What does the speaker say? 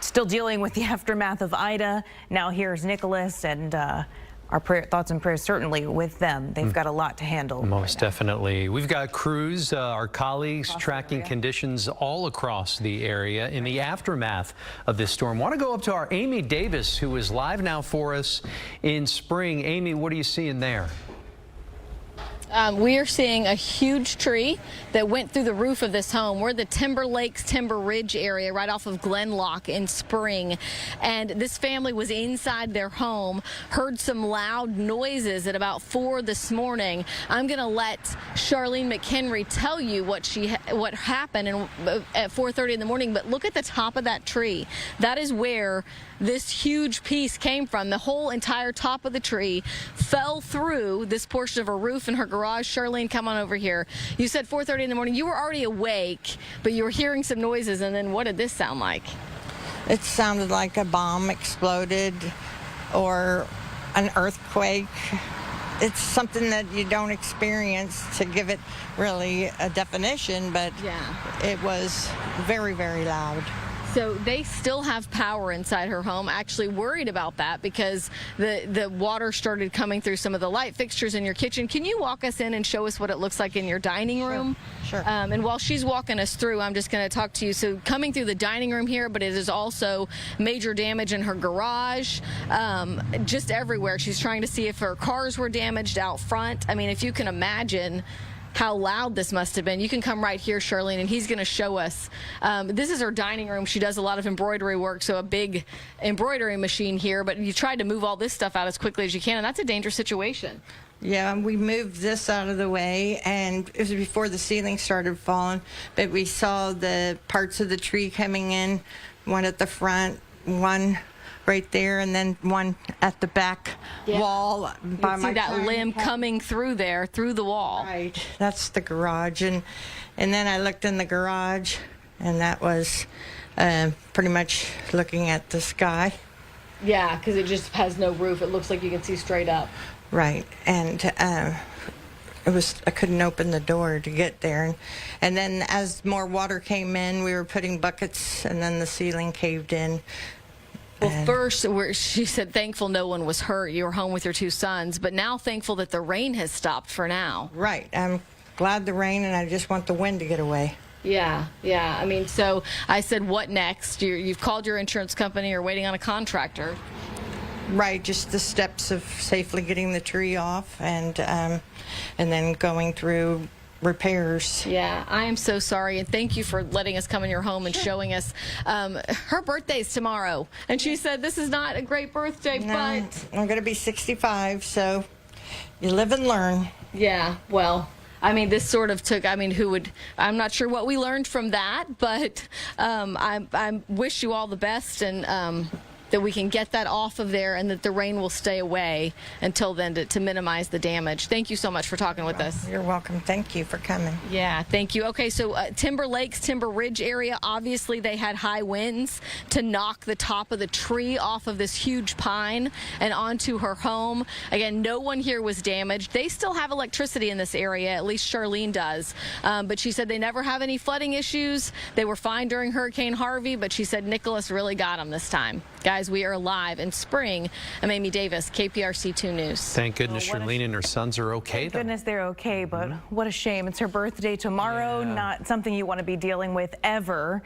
Still dealing with the aftermath of Ida. Now here's Nicholas, and our thoughts and prayers certainly with them. They've got a lot to handle. Most definitely. We've got crews, our colleagues, tracking conditions all across the area in the aftermath of this storm. Want to go up to our Amy Davis, who is live now for us in Spring. Amy, what are you seeing there? We are seeing a huge tree that went through the roof of this home. We're the Timber Lakes, Timber Ridge area right off of Glenlock in Spring. And this family was inside their home, heard some loud noises at about 4 this morning. I'm going to let Charlene McHenry tell you what happened at 4:30 in the morning. But look at the top of that tree. That is where this huge piece came from. The whole entire top of the tree fell through this portion of her roof and her garage. Charlene, come on over here. You said 4:30 in the morning. You were already awake, but you were hearing some noises, and then what did this sound like? It sounded like a bomb exploded or an earthquake. It's something that you don't experience to give it really a definition, but yeah, it was very, very loud. So they still have power inside her home. Actually worried about that because the water started coming through some of the light fixtures in your kitchen. Can you walk us in and show us what it looks like in your dining room? Sure. And while she's walking us through, I'm just going to talk to you. So coming through the dining room here, but it is also major damage in her garage, just everywhere. She's trying to see if her cars were damaged out front. I mean, if you can imagine how loud this must have been. You can come right here, Charlene, and he's going to show us. This is her dining room. She does a lot of embroidery work, so a big embroidery machine here, but you tried to move all this stuff out as quickly as you can, and that's a dangerous situation. Yeah, we moved this out of the way, and it was before the ceiling started falling, but we saw the parts of the tree coming in, one at the front, one right there, and then one at the back wall. By you see that limb coming through there, through the wall. Right, that's the garage, and then I looked in the garage, and that was pretty much looking at the sky. Yeah, because it just has no roof. It looks like you can see straight up. Right, and I couldn't open the door to get there, and then as more water came in, we were putting buckets, and then the ceiling caved in. Well, first, she said thankful no one was hurt. You were home with your 2 sons, but now thankful that the rain has stopped for now. Right. I'm glad the rain, and I just want the wind to get away. Yeah. I mean, so I said, what next? You've called your insurance company. You're waiting on a contractor. Right. Just the steps of safely getting the tree off, and then going through repairs. Yeah, I am so sorry, and thank you for letting us come in your home and showing us. Her birthday's tomorrow, and she said this is not a great birthday, No, but I'm going to be 65, so you live and learn. Yeah, well, I mean, this sort of took, I mean, I'm not sure what we learned from that, but I wish you all the best, and that we can get that off of there, and that the rain will stay away until then to minimize the damage. Thank you so much for talking with us. You're welcome. Thank you for coming. Yeah, thank you. Okay, so Timber Lakes, Timber Ridge area, obviously they had high winds to knock the top of the tree off of this huge pine and onto her home. Again, no one here was damaged. They still have electricity in this area, at least Charlene does. But she said they never have any flooding issues. They were fine during Hurricane Harvey, but she said Nicholas really got them this time. Guys, we are live in Spring. I'm Amy Davis, KPRC 2 News. Thank goodness Charlene and her sons are okay. Thank goodness they're okay, but what a shame. It's her birthday tomorrow, not something you want to be dealing with ever.